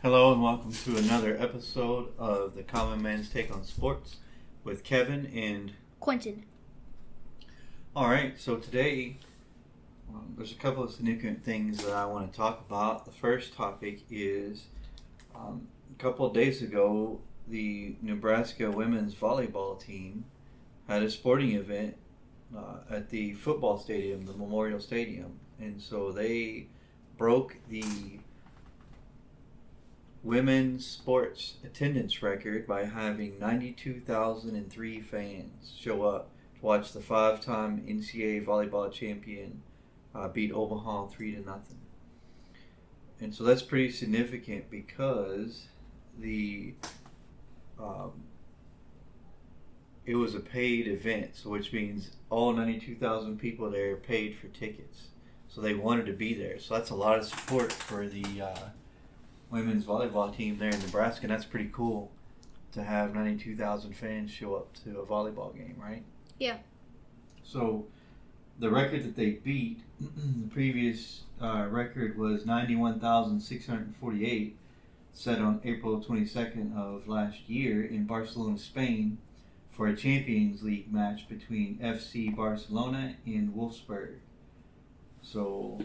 Hello and welcome to another episode of the Common Man's Take on Sports with Kevin and Quentin. Alright, so today there's a couple of significant things that I want to talk about. The first topic is a couple of days ago, the Nebraska women's volleyball team had a sporting event at the football stadium, the Memorial Stadium, and so they broke the women's sports attendance record by having 92,003 fans show up to watch the five-time NCAA volleyball champion beat Omaha 3-0. And so that's pretty significant because it was a paid event, so which means all 92,000 people there paid for tickets. So they wanted to be there. So that's a lot of support for the women's volleyball team there in Nebraska, and that's pretty cool to have 92,000 fans show up to a volleyball game, right? Yeah. So the record that they beat, the previous record was 91,648, set on April 22nd of last year in Barcelona, Spain, for a Champions League match between FC Barcelona and Wolfsburg. So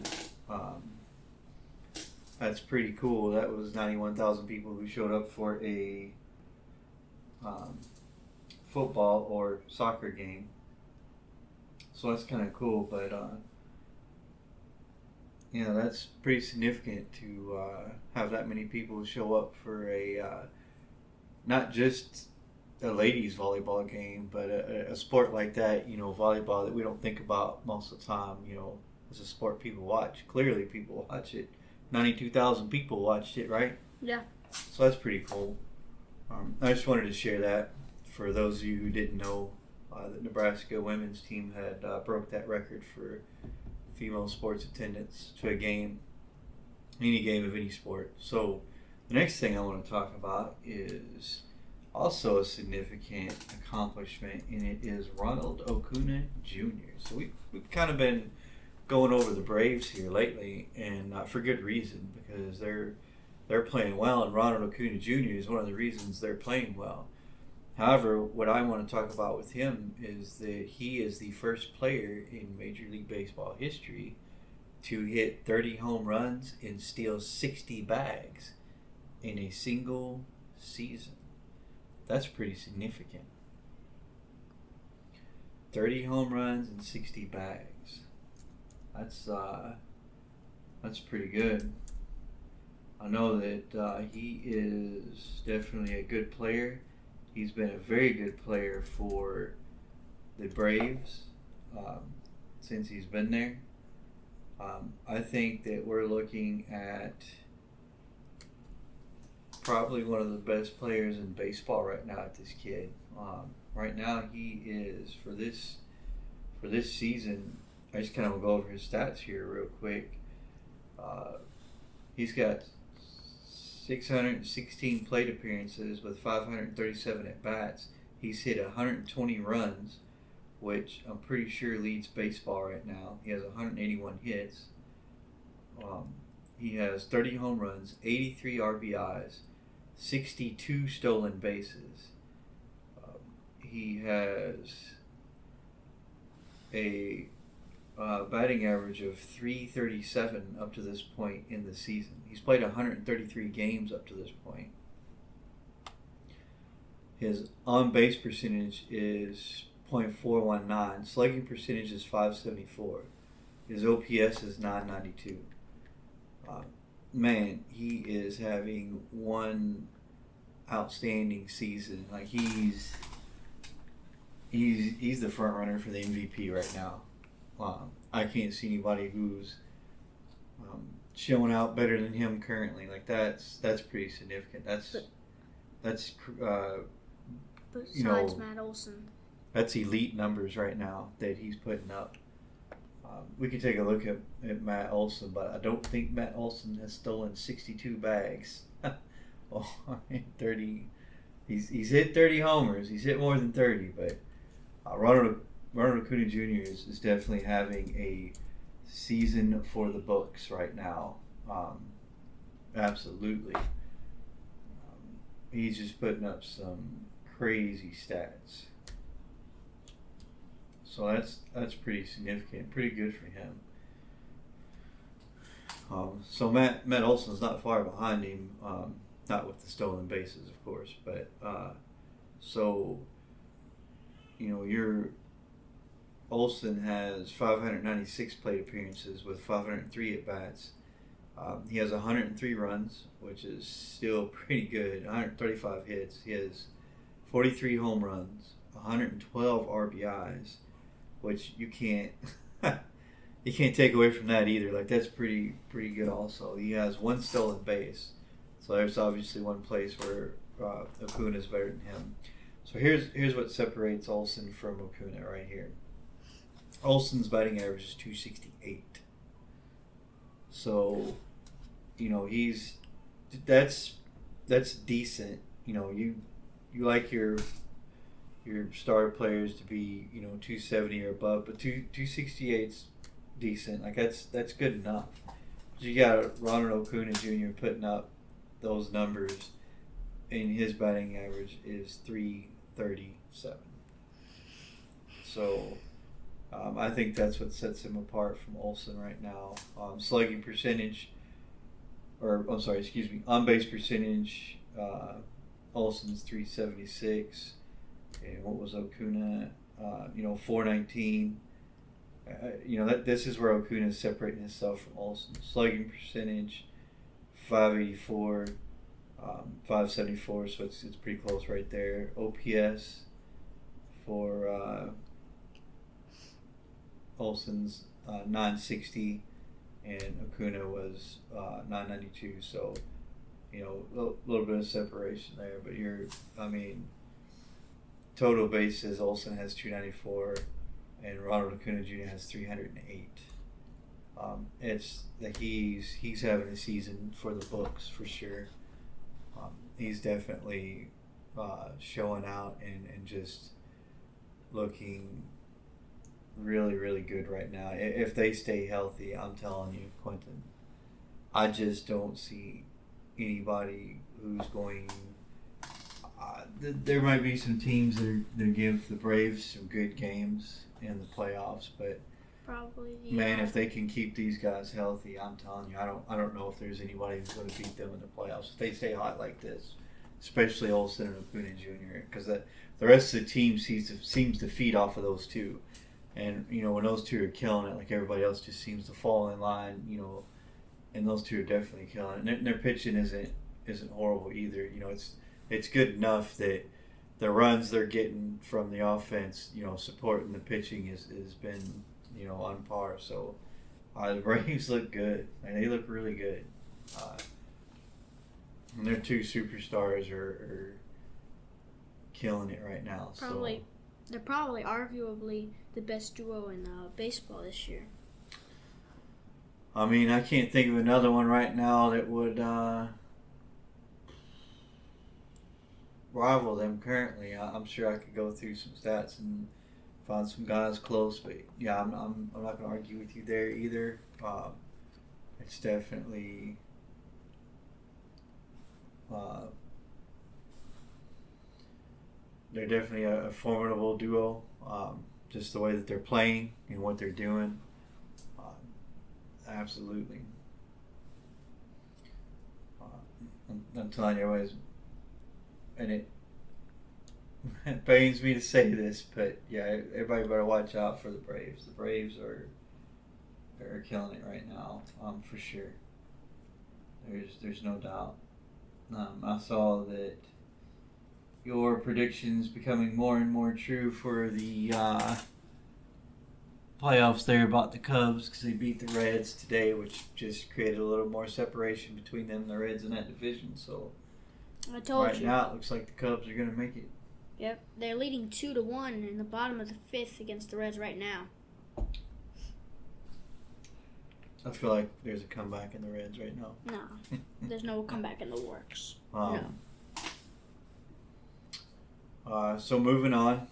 that's pretty cool. That was 91,000 people who showed up for a football or soccer game. So that's kind of cool, but that's pretty significant to have that many people show up for a not just a ladies volleyball game, but a sport like that, volleyball that we don't think about most of the time, as a sport people watch. Clearly people watch it. 92,000 people watched it, right? Yeah. So that's pretty cool. I just wanted to share that for those of you who didn't know. The Nebraska women's team had broke that record for female sports attendance to a game, any game of any sport. So the next thing I want to talk about is also a significant accomplishment, and it is Ronald Acuna Jr. So we've kind of been going over the Braves here lately, and for good reason, because they're playing well, and Ronald Acuna Jr. is one of the reasons they're playing well. However, what I want to talk about with him is that he is the first player in Major League Baseball history to hit 30 home runs and steal 60 bags in a single season. That's pretty significant. 30 home runs and 60 bags. That's pretty good. I know that he is definitely a good player. He's been a very good player for the Braves since he's been there. I think that we're looking at probably one of the best players in baseball right now at this kid. Right now he is, for this season, I just kind of will go over his stats here real quick. He's got 616 plate appearances with 537 at-bats. He's hit 120 runs, which I'm pretty sure leads baseball right now. He has 181 hits. He has 30 home runs, 83 RBIs, 62 stolen bases. He has a batting average of .337 up to this point in the season. He's played 133 games up to this point. His on-base percentage is .419. Slugging percentage is .574. His OPS is .992. Man, he is having one outstanding season. Like he's the front runner for the MVP right now. I can't see anybody who's showing out better than him currently. Like that's pretty significant. That's Besides Matt Olson. That's elite numbers right now that he's putting up. We could take a look at Matt Olson, but I don't think Matt Olson has stolen 62 bags. 30. He's hit 30 homers. He's hit more than 30, but Ronald Acuna Jr. is definitely having a season for the books right now. Absolutely. he's just putting up some crazy stats. So that's pretty significant, pretty good for him. So Matt Olson's not far behind him, not with the stolen bases, of course, but so your Olson has 596 plate appearances with 503 at bats. He has 103 runs, which is still pretty good. 135 hits. He has 43 home runs, 112 RBIs, which you can't take away from that either. Like, that's pretty good. Also, he has one stolen base, so there's obviously one place where Acuna is better than him. So here's what separates Olson from Acuna right here. Olson's batting average is 268. So, that's decent. You like your star players to be 270 or above, but 268's decent. Like, that's good enough. So you got Ronald Acuna Jr. putting up those numbers, and his batting average is 337. So I think that's what sets him apart from Olson right now. Slugging percentage, on base percentage, Olson's 376, and what was Acuna? 419. This is where Acuna is separating himself from Olson. Slugging percentage, 584, 574, so it's pretty close right there. OPS for Olson's 960, and Acuna was 992. So a little bit of separation there, but total bases, Olson has 294, and Ronald Acuna Jr. has 308. It's that he's having a season for the books for sure. He's definitely showing out and just looking really, really good right now. If they stay healthy, I'm telling you, Quentin, I just don't see anybody who's going. There might be some teams that give the Braves some good games in the playoffs, but probably, man, if they can keep these guys healthy, I'm telling you, I don't know if there's anybody who's going to beat them in the playoffs if they stay hot like this, especially Olson and Acuna Jr. Because the rest of the team seems to feed off of those two, and when those two are killing it, like everybody else just seems to fall in line, and those two are definitely killing it. And their pitching isn't horrible either. It's good enough that the runs they're getting from the offense, supporting the pitching has been, on par. So the Braves look good. They look really good. And their two superstars are killing it right now. They're probably arguably the best duo in baseball this year. I can't think of another one right now that would rival them currently. I'm sure I could go through some stats and find some guys close, but yeah, I'm not going to argue with you there either. It's definitely they're definitely a formidable duo. Just the way that they're playing and what they're doing. Absolutely. I'm telling you, and it pains me to say this, but yeah, everybody better watch out for the Braves. The Braves are killing it right now, for sure. There's no doubt. I saw that your predictions becoming more and more true for the playoffs there about the Cubs, because they beat the Reds today, which just created a little more separation between them and the Reds in that division. So I told right now it looks like the Cubs are going to make it. Yep, they're leading 2-1 in the bottom of the fifth against the Reds right now. I feel like there's a comeback in the Reds right now. No, there's no comeback in the works. No. So moving on,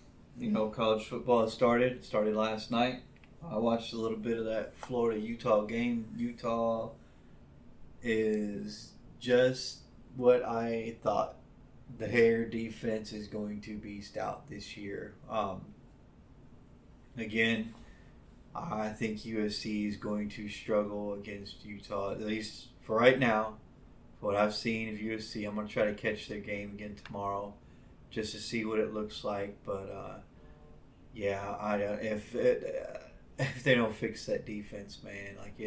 college football has started. It started last night. I watched a little bit of that Florida-Utah game. Utah is just what I thought their defense is going to be stout this year. Again, I think USC is going to struggle against Utah, at least for right now. What I've seen of USC, I'm going to try to catch their game again tomorrow just to see what it looks like. But, if they don't fix that defense, man, like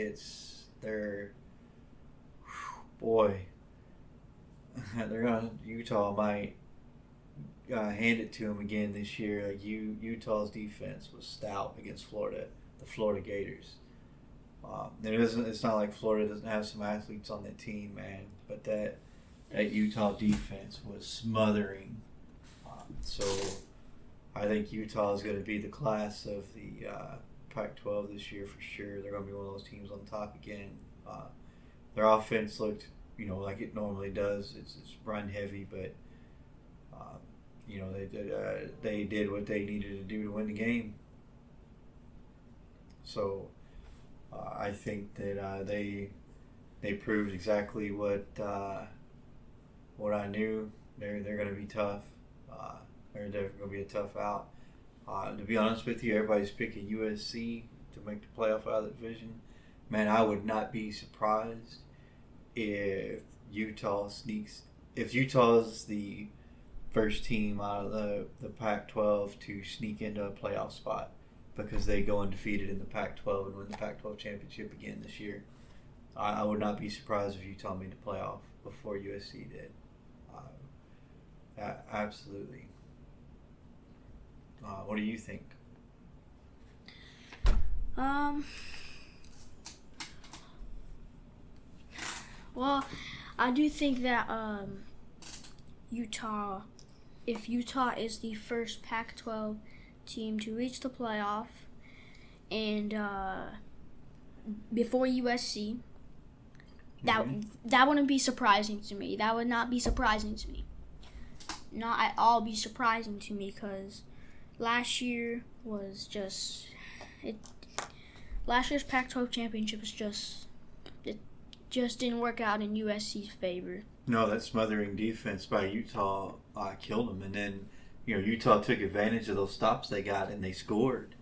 boy, Utah might hand it to them again this year. Like Utah's defense was stout against Florida, the Florida Gators. It's not like Florida doesn't have some athletes on that team, man. But that Utah defense was smothering. So I think Utah is going to be the class of the Pac-12 this year for sure. They're going to be one of those teams on top again. Their offense looked, like it normally does. It's run heavy, but they did what they needed to do to win the game. So I think that they proved exactly what I knew. They're going to be tough. They're definitely going to be a tough out. To be honest with you, everybody's picking USC to make the playoff out of the division. Man, I would not be surprised if Utah sneaks. If Utah is the first team out of the Pac-12 to sneak into a playoff spot, because they go undefeated in the Pac-12 and win the Pac-12 championship again this year. I would not be surprised if Utah made the playoff before USC did. Absolutely. What do you think? Well, I do think that Utah, if Utah is the first Pac-12 team to reach the playoff, and before USC, that wouldn't be surprising to me. That would not be surprising to me. Not at all be surprising to me, because last year was last year's Pac-12 championship was just didn't work out in USC's favor. No, that smothering defense by Utah killed them, and then Utah took advantage of those stops they got and they scored.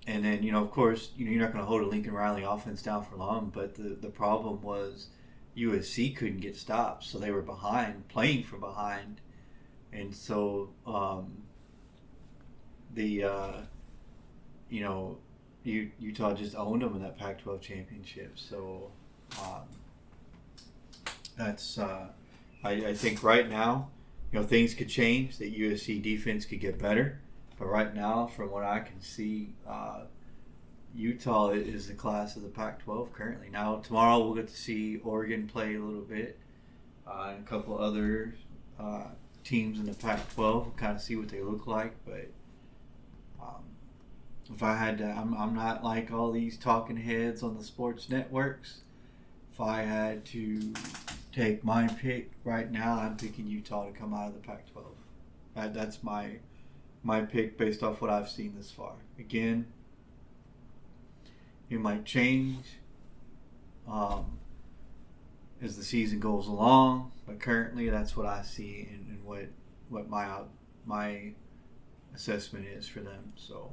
And then of course you're not going to hold a Lincoln Riley offense down for long, but the problem was USC couldn't get stops, so they were behind, playing from behind, and so Utah just owned them in that Pac-12 championship. So that's I think right now, things could change. The USC defense could get better, but right now, from what I can see, Utah is the class of the Pac-12 currently. Now tomorrow we'll get to see Oregon play a little bit, and a couple other teams in the Pac-12. We'll kind of see what they look like, but. If I had to, I'm not like all these talking heads on the sports networks. If I had to take my pick right now, I'm picking Utah to come out of the Pac-12. That's my pick based off what I've seen this far. Again, it might change as the season goes along, but currently that's what I see and what my assessment is for them. So.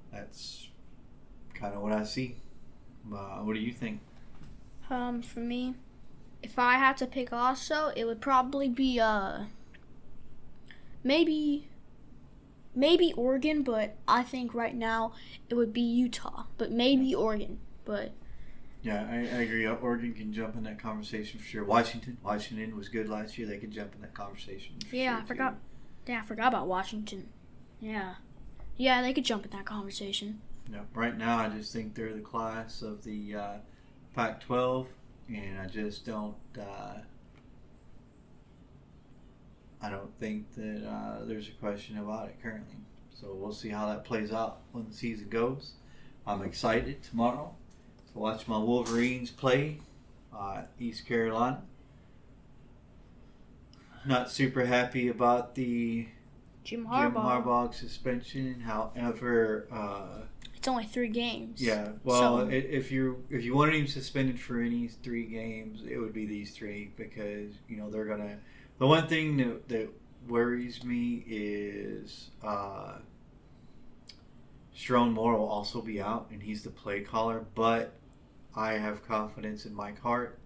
That's kind of what I see. What do you think? For me, if I had to pick also, it would probably be maybe Oregon, but I think right now it would be Utah, but maybe Oregon. But yeah, I agree. Oregon can jump in that conversation for sure. Washington was good last year. They could jump in that conversation. I forgot. Yeah, I forgot about Washington. Yeah, they could jump in that conversation. Yeah, right now I just think they're the class of the Pac-12, and I just don't. I don't think that there's a question about it currently. So we'll see how that plays out when the season goes. I'm excited tomorrow to watch my Wolverines play East Carolina. Not super happy about the Jim Harbaugh suspension. However, it's only 3 games. Yeah, well, if you wanted him suspended for any 3 games, it would be these 3 because they're gonna. The one thing that worries me is Sharon Moore will also be out, and he's the play caller. But I have confidence in Mike Hart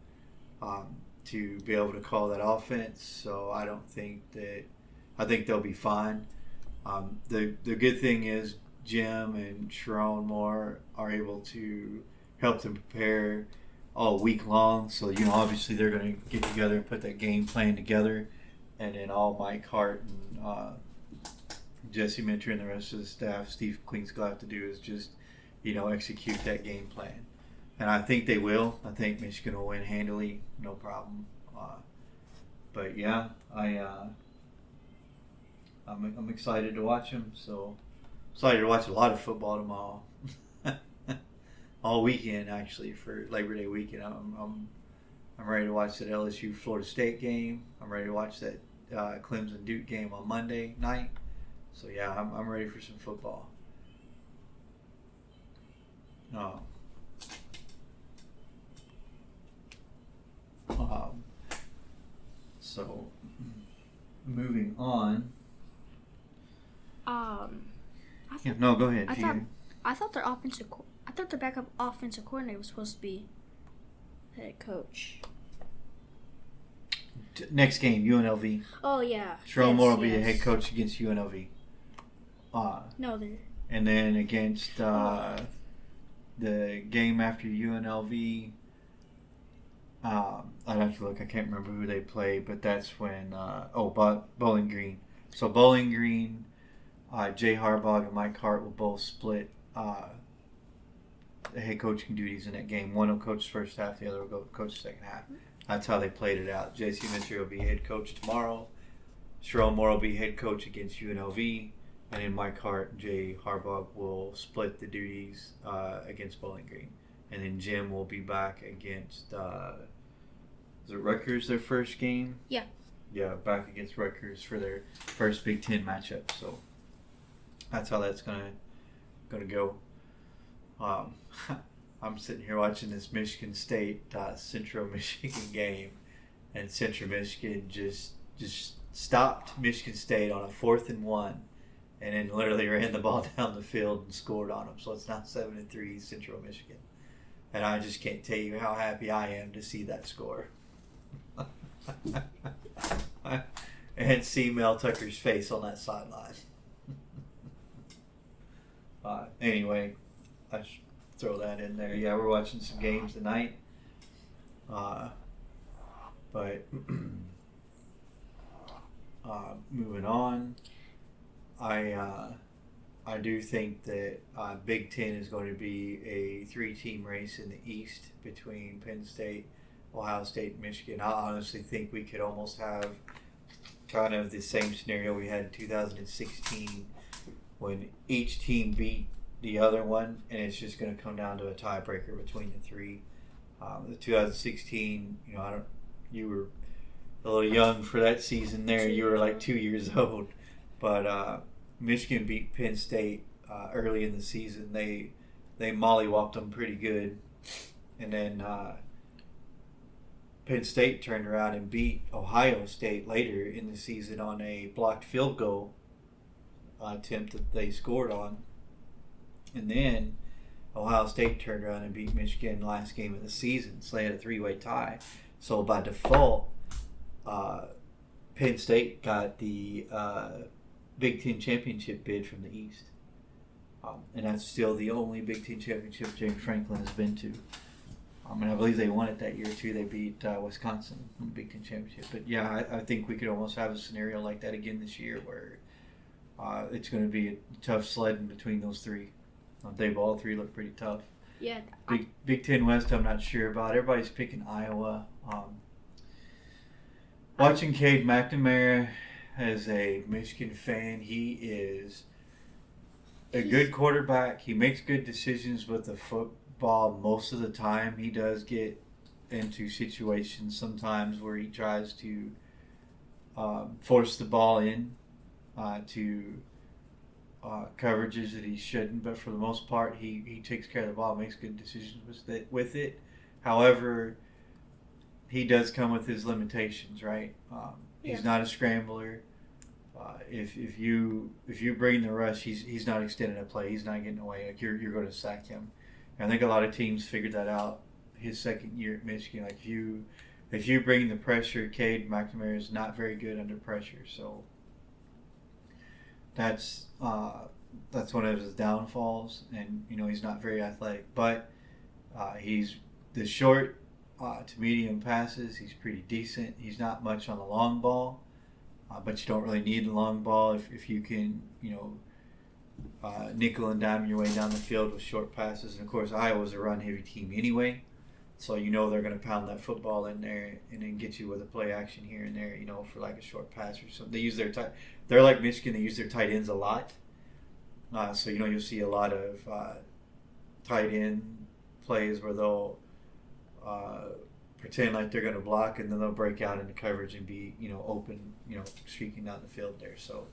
to be able to call that offense. So I don't think that. I think they'll be fine. The good thing is Jim and Sharon Moore are able to help them prepare all week long. So obviously they're going to get together and put that game plan together, and then all Mike Hart and Jesse Minter and the rest of the staff, Steve Kling's going to have to do is just execute that game plan. And I think they will. I think Michigan will win handily, no problem. But yeah, I'm excited to watch them. So excited to watch a lot of football tomorrow, all weekend actually for Labor Day weekend. I'm ready to watch that LSU Florida State game. I'm ready to watch that Clemson Duke game on Monday night. So yeah, I'm ready for some football. So moving on. No, go ahead. I thought their backup offensive coordinator was supposed to be head coach. Next game, UNLV. Oh yeah. Sharon Moore will be the head coach against UNLV. No, they're. And then against the game after UNLV, I'd have to look. I can't remember who they played, but that's when Bowling Green. So Bowling Green, Jay Harbaugh and Mike Hart will both split the head coaching duties in that game. One will coach the first half, the other will go coach the second half. That's how they played it out. J.C. Minter will be head coach tomorrow. Sharon Moore will be head coach against UNLV. And then Mike Hart and Jay Harbaugh will split the duties against Bowling Green. And then Jim will be back against, is it Rutgers, their first game? Yeah. Yeah, back against Rutgers for their first Big Ten matchup. So that's how that's gonna go. I'm sitting here watching this Michigan State Central Michigan game, and Central Michigan just stopped Michigan State on a 4th and 1, and then literally ran the ball down the field and scored on them. So it's now 7-3 Central Michigan, and I just can't tell you how happy I am to see that score. And see Mel Tucker's face on that sideline. Anyway, I should throw that in there. Yeah, we're watching some games tonight. But moving on, I do think that Big Ten is going to be a 3-team race in the East between Penn State, Ohio State, and Michigan. I honestly think we could almost have kind of the same scenario we had in 2016 when each team beat the other one, and it's just going to come down to a tiebreaker between the 3. The 2016, you were a little young for that season there. You were like 2 years old. But Michigan beat Penn State early in the season. They mollywopped them pretty good. And then Penn State turned around and beat Ohio State later in the season on a blocked field goal attempt that they scored on. And then Ohio State turned around and beat Michigan last game of the season. So they had a 3-way tie. So by default, Penn State got the Big Ten championship bid from the East. And that's still the only Big Ten championship James Franklin has been to. And I believe they won it that year too. They beat Wisconsin in the Big Ten championship. But yeah, I think we could almost have a scenario like that again this year where it's going to be a tough sledding between those 3. They all 3 look pretty tough. Yeah. Big Ten West, I'm not sure about. Everybody's picking Iowa. Watching Cade McNamara as a Michigan fan, he is a good quarterback. He makes good decisions with the football most of the time. He does get into situations sometimes where he tries to force the ball in to coverages that he shouldn't, but for the most part, he takes care of the ball, makes good decisions with it. However, he does come with his limitations, right? He's not a scrambler. If you bring the rush, he's not extending a play. He's not getting away. Like you're going to sack him. And I think a lot of teams figured that out his second year at Michigan. Like if you bring the pressure, Cade McNamara is not very good under pressure. So that's one of his downfalls. And he's not very athletic, but he's the short to medium passes. He's pretty decent. He's not much on the long ball. But you don't really need a long ball if you can, nickel and dime your way down the field with short passes. And, of course, Iowa's a run-heavy team anyway. So they're going to pound that football in there and then get you with a play action here and there, for like a short pass or something. They use they're like Michigan. They use their tight ends a lot. So, you'll see a lot of tight end plays where they'll pretend like they're going to block, and then they'll break out into coverage and be, open, streaking down the field there. So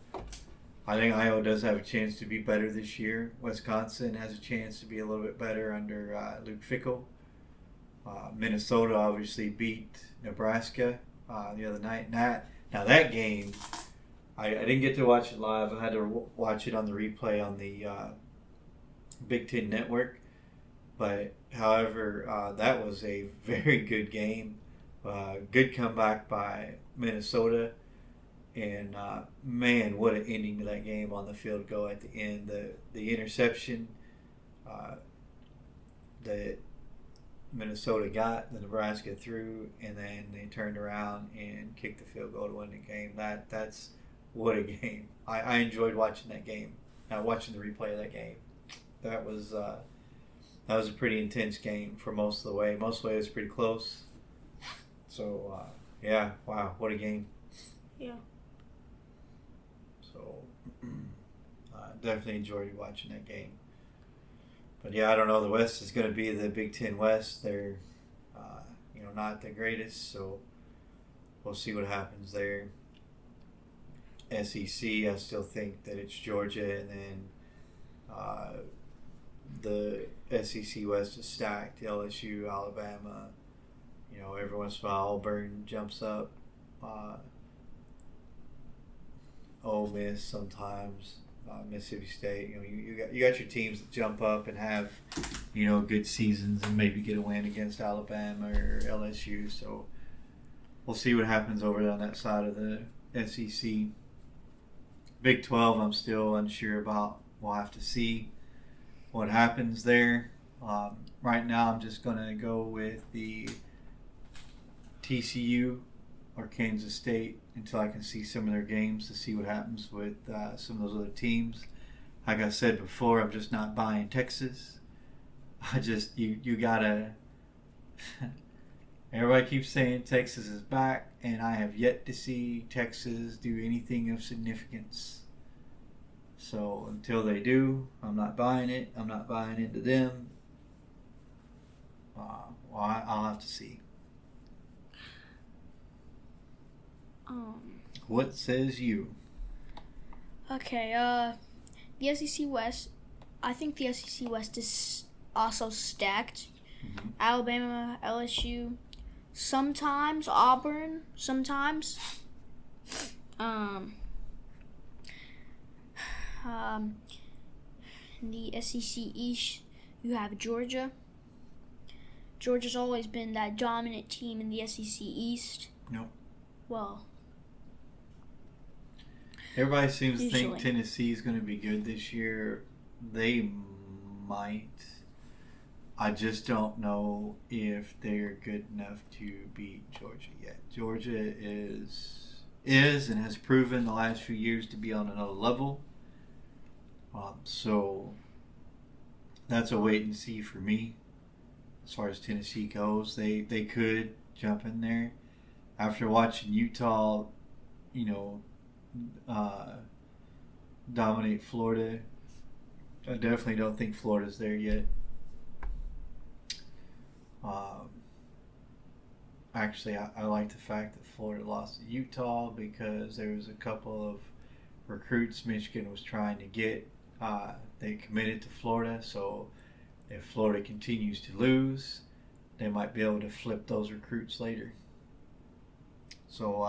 I think Iowa does have a chance to be better this year. Wisconsin has a chance to be a little bit better under Luke Fickell. Minnesota obviously beat Nebraska the other night. Now that game, I didn't get to watch it live. I had to watch it on the replay on the Big Ten Network. But, however, that was a very good game. Good comeback by Minnesota. And, man, what an ending to that game on the field goal at the end. The interception that Minnesota got, the Nebraska threw, and then they turned around and kicked the field goal to win the game. That's what a game. I enjoyed watching that game, watching the replay of that game. That was a pretty intense game for most of the way. Most of the way it was pretty close. So, yeah, wow, what a game. Yeah. So, definitely enjoyed watching that game. But, yeah, I don't know. The West is going to be the Big Ten West. They're, not the greatest, so we'll see what happens there. SEC, I still think that it's Georgia, and then the SEC West is stacked. LSU, Alabama, every once in a while Auburn jumps up. Ole Miss sometimes, Mississippi State. You got your teams that jump up and have good seasons and maybe get a win against Alabama or LSU. So we'll see what happens over on that side of the SEC. Big 12, I'm still unsure about. We'll have to see what happens there. Right now, I'm just going to go with the TCU or Kansas State until I can see some of their games to see what happens with some of those other teams. Like I said before, I'm just not buying Texas. You gotta. Everybody keeps saying Texas is back, and I have yet to see Texas do anything of significance. So until they do, I'm not buying it. I'm not buying into them. I'll have to see. What says you? Okay, the SEC West. I think the SEC West is also stacked. Mm-hmm. Alabama, LSU, sometimes Auburn, sometimes. The SEC East, you have Georgia. Georgia's always been that dominant team in the SEC East. Nope. Well, everybody seems usually. to think Tennessee is going to be good this year. They might. I just don't know if they're good enough to beat Georgia yet. Georgia is and has proven the last few years to be on another level. So that's a wait and see for me. As far as Tennessee goes, they could jump in there. After watching Utah, dominate Florida, I definitely don't think Florida's there yet. Actually, I like the fact that Florida lost to Utah because there was a couple of recruits Michigan was trying to get They committed to Florida, so if Florida continues to lose, they might be able to flip those recruits later. So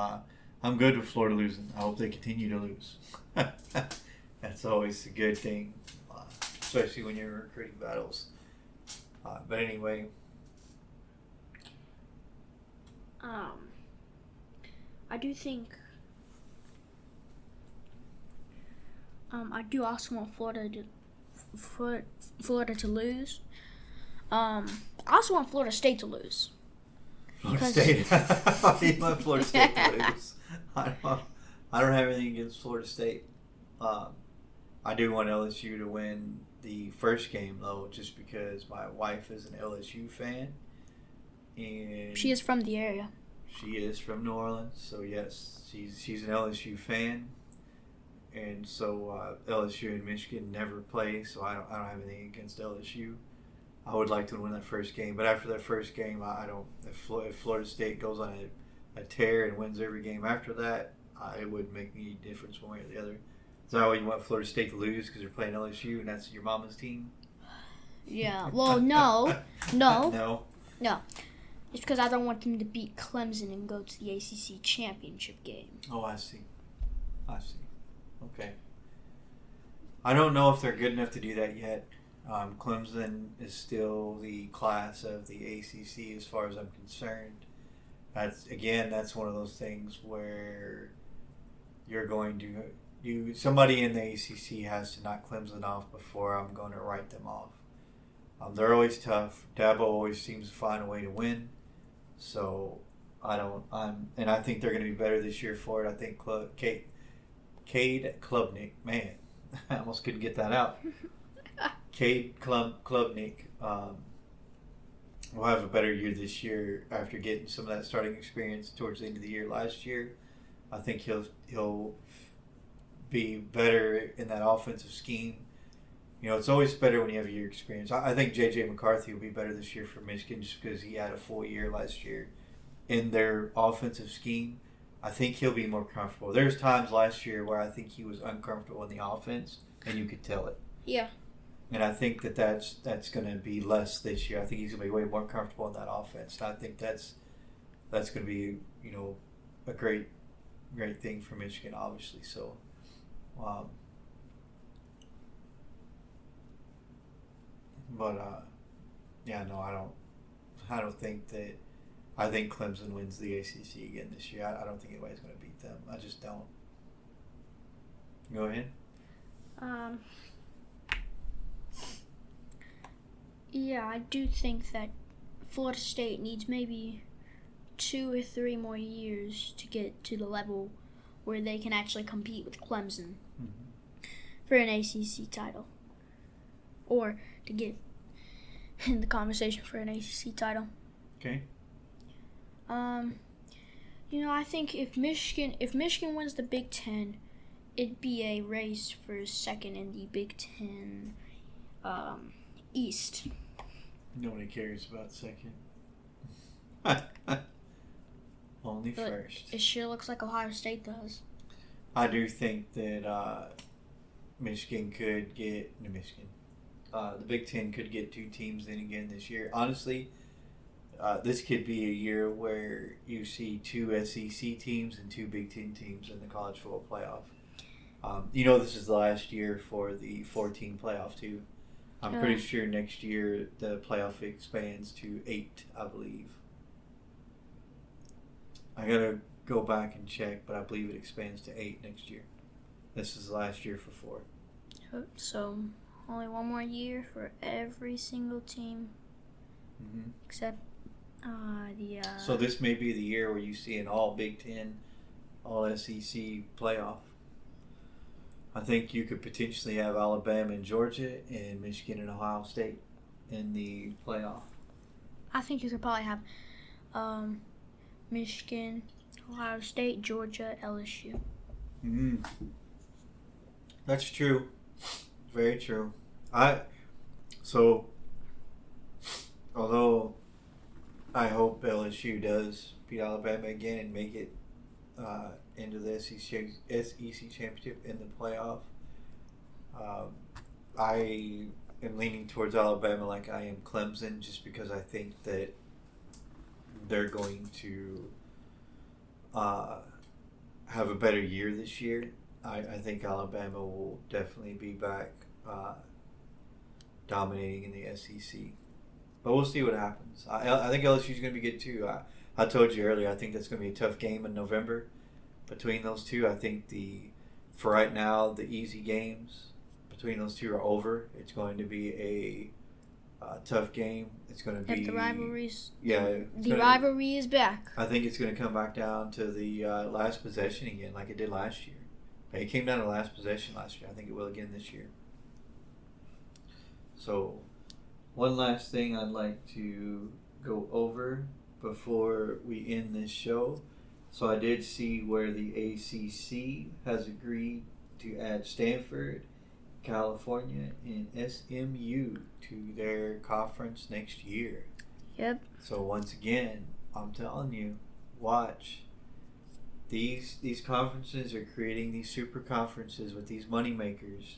I'm good with Florida losing. I hope they continue to lose. That's always a good thing, especially when you're in recruiting battles. But anyway. I do think I do also want Florida to lose. I also want Florida State to lose. Florida State. I want Florida State to lose. I don't have anything against Florida State. I do want LSU to win the first game though, just because my wife is an LSU fan, and she is from the area. She is from New Orleans, so yes, she's an LSU fan, and so LSU and Michigan never play, so I don't have anything against LSU. I would like to win that first game, but after that first game, I don't. If Florida State goes on a tear and wins every game after that, it wouldn't make any difference one way or the other. Is that why you want Florida State to lose because they're playing LSU and that's your mama's team? Yeah. Well, no. No. It's because I don't want them to beat Clemson and go to the ACC championship game. Oh, I see. Okay. I don't know if they're good enough to do that yet. Clemson is still the class of the ACC as far as I'm concerned. That's one of those things where you're going to somebody in the ACC has to knock Clemson off before I'm going to write them off. They're always tough. Dabo always seems to find a way to win. So and I think they're going to be better this year for it. I think Cade Klubnik, man, I almost couldn't get that out. Cade Klubnik will have a better year this year after getting some of that starting experience towards the end of the year last year. I think he'll be better in that offensive scheme. You know, it's always better when you have a year experience. I think J.J. McCarthy will be better this year for Michigan just because he had a full year last year in their offensive scheme. I think he'll be more comfortable. There's times last year where I think he was uncomfortable in the offense, and you could tell it. Yeah. And I think that's going to be less this year. I think he's going to be way more comfortable in that offense. And I think that's going to be, you know, a great thing for Michigan, obviously. So, I don't think that. I think Clemson wins the ACC again this year. I don't think anybody's going to beat them. I just don't. Go ahead. Yeah, I do think that Florida State needs maybe 2 or 3 more years to get to the level where they can actually compete with Clemson for an ACC title, or to get in the conversation for an ACC title. Okay. You know, I think if Michigan wins the Big Ten, it'd be a race for second in the Big Ten East. Nobody cares about second. Only But first. it sure looks like Ohio State does. I do think that Michigan could get the Big Ten could get 2 teams in again this year. Honestly, this could be a year where you see 2 SEC teams and 2 Big Ten teams in the college football playoff. You know, this is the last year for the 4-team playoff too. I'm pretty sure next year the playoff expands to 8, I believe. I gotta go back and check, but I believe it expands to 8 next year. This is the last year for 4. So only 1 more year for every single team, except the. So this may be the year where you see an all Big Ten, all SEC playoff. I think you could potentially have Alabama and Georgia and Michigan and Ohio State in the playoff. I think you could probably have Michigan, Ohio State, Georgia, LSU. That's true. Very true. Although I hope LSU does beat Alabama again and make it into the SEC championship in the playoff, I am leaning towards Alabama like I am Clemson, just because I think that they're going to have a better year this year. I think Alabama will definitely be back dominating in the SEC. But we'll see what happens. I think LSU is going to be good too. I told you earlier, I think that's going to be a tough game in November between those two. I think for right now, the easy games between those two are over. It's going to be a tough game. It's going to be the rivalries. Yeah, the rivalry is back. I think it's going to come back down to the last possession again, like it did last year. It came down to last possession last year. I think it will again this year. So, one last thing I'd like to go over before we end this show. So I did see where the ACC has agreed to add Stanford, California, and SMU to their conference next year. Yep. So once again, I'm telling you, watch. These conferences are creating these super conferences with these money makers,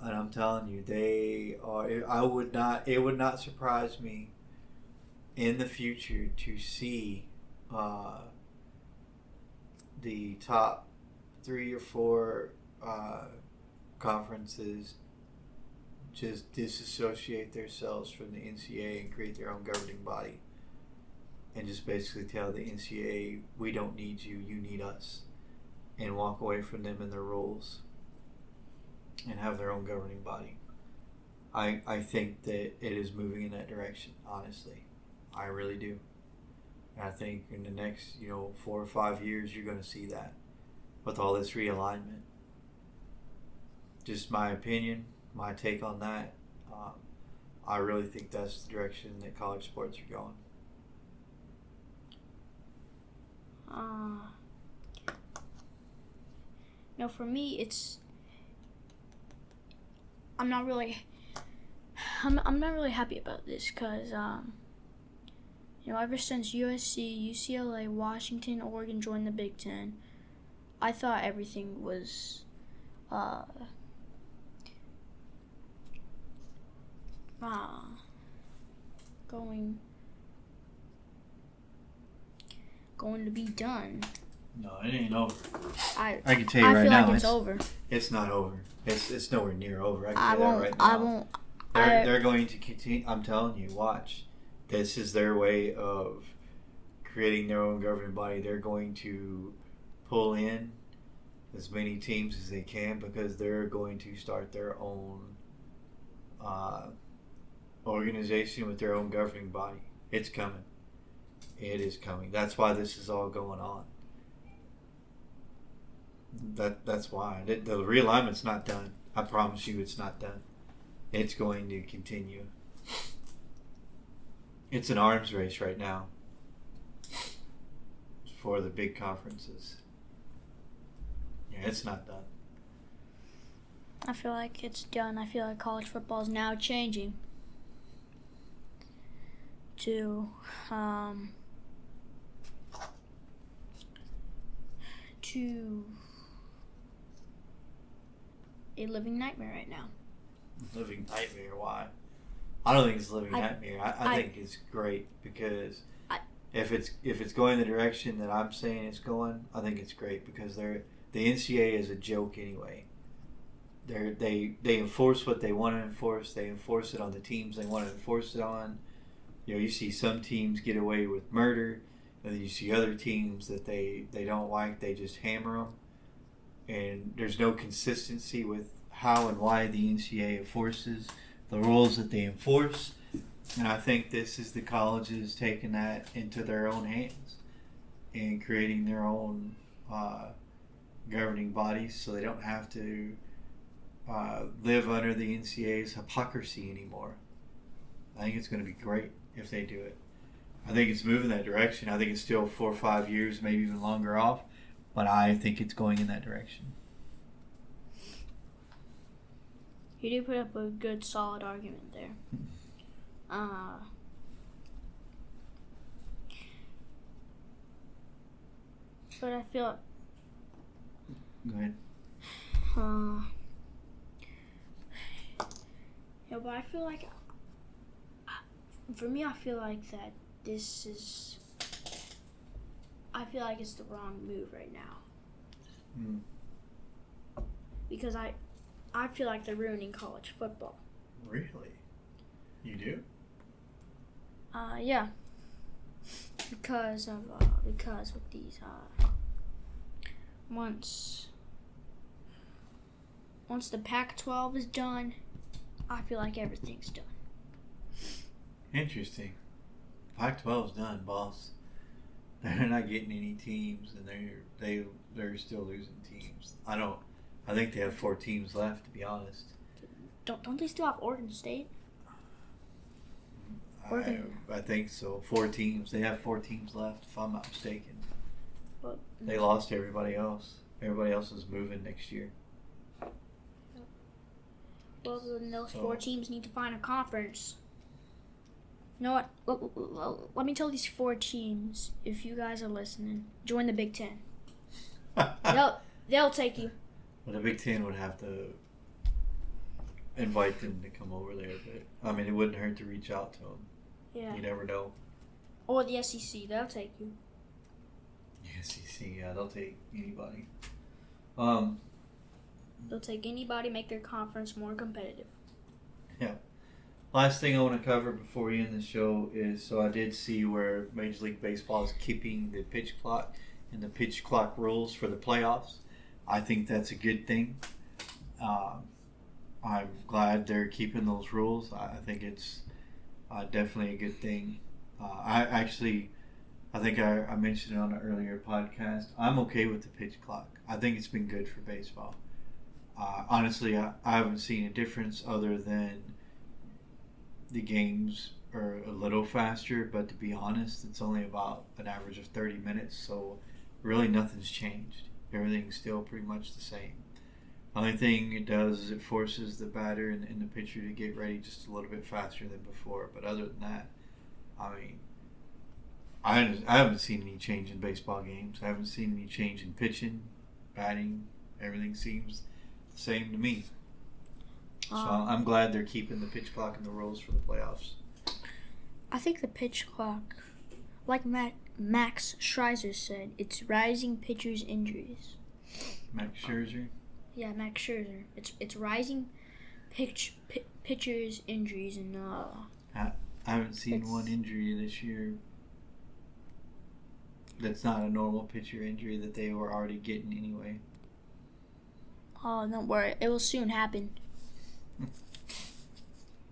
and I'm telling you, they are. It would not surprise me in the future to see the top 3 or 4 conferences just disassociate themselves from the NCAA and create their own governing body, and just basically tell the NCAA, we don't need you, you need us, and walk away from them and their rules and have their own governing body. I think that it is moving in that direction, honestly. I really do. And I think in the next 4 or 5 years you're going to see that with all this realignment. Just my opinion, my take on that. I really think that's the direction that college sports are going. For me, I'm not really happy about this because ever since USC, UCLA, Washington, Oregon joined the Big Ten, I thought everything was going to be done. No, it ain't over. I can tell you right now, I feel like it's over. It's not over. It's nowhere near over. I can tell you that right now. I won't. They're going to continue. I'm telling you, watch. This is their way of creating their own governing body. They're going to pull in as many teams as they can because they're going to start their own organization with their own governing body. It's coming. It is coming. That's why this is all going on. That's why. The realignment's not done. I promise you it's not done. It's going to continue. It's an arms race right now for the big conferences. Yeah, it's not done. I feel like it's done. I feel like college football is now changing to a living nightmare right now. Living nightmare? Why? I don't think it's a living nightmare. I think it's great because if it's going the direction that I'm saying it's going, I think it's great because the NCAA is a joke anyway. They enforce what they want to enforce. They enforce it on the teams they want to enforce it on. You see some teams get away with murder, and then you see other teams that they don't like. They just hammer them, and there's no consistency with how and why the NCAA enforces the rules that they enforce. And I think this is the colleges taking that into their own hands and creating their own governing bodies so they don't have to live under the NCAA's hypocrisy anymore. I think it's going to be great if they do it. I think it's moving that direction. I think it's still 4 or 5 years, maybe even longer off, but I think it's going in that direction. You do put up a good, solid argument there. But I feel... Go ahead. Yeah, but I feel like, for me, I feel like that this is. I feel like it's the wrong move right now. Because I feel like they're ruining college football. Really? You do? Yeah. Because with these once the Pac-12 is done, I feel like everything's done. Interesting. Pac-12's done, boss. They're not getting any teams, and they're still losing teams. I think they have 4 teams left, to be honest. Don't they still have Oregon State? I think so. 4 teams. They have 4 teams left, if I'm not mistaken. But They lost everybody else. Everybody else is moving next year. Well, then those 4 teams need to find a conference. You know what? Let me tell these 4 teams, if you guys are listening, join the Big Ten. They'll take you. Well, the Big Ten would have to invite them to come over there, but I mean, it wouldn't hurt to reach out to them. Yeah. You never know. Or the SEC, they'll take you. The SEC, yeah, they'll take anybody. They'll take anybody, make their conference more competitive. Yeah. Last thing I want to cover before we end the show is, so I did see where Major League Baseball is keeping the pitch clock and the pitch clock rules for the playoffs. I think that's a good thing. I'm glad they're keeping those rules. I think it's definitely a good thing. I think I mentioned it on an earlier podcast. I'm okay with the pitch clock. I think it's been good for baseball. Honestly, I haven't seen a difference other than the games are a little faster, but to be honest, it's only about an average of 30 minutes, so really nothing's changed. Everything's still pretty much the same. The only thing it does is it forces the batter and the pitcher to get ready just a little bit faster than before, but other than that, I mean, I haven't seen any change in baseball games. I haven't seen any change in pitching, batting. Everything seems the same to me. So I'm glad they're keeping the pitch clock and the rules for the playoffs. I think the pitch clock, like Max Scherzer said, it's rising pitchers' injuries. Max Scherzer? Yeah, Max Scherzer. It's rising pitchers' injuries, and I haven't seen one injury this year that's not a normal pitcher injury that they were already getting anyway. Oh, don't worry. It will soon happen.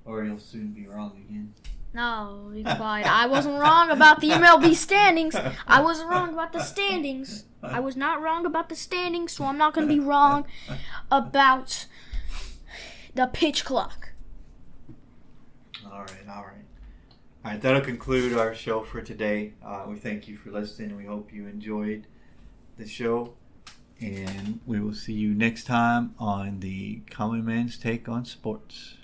Or you'll soon be wrong again. No, be quiet. I wasn't wrong about the MLB standings. I wasn't wrong about the standings. I was not wrong about the standings, so I'm not going to be wrong about the pitch clock. All right, that'll conclude our show for today. We thank you for listening, and we hope you enjoyed the show. And we will see you next time on the Common Man's Take on Sports.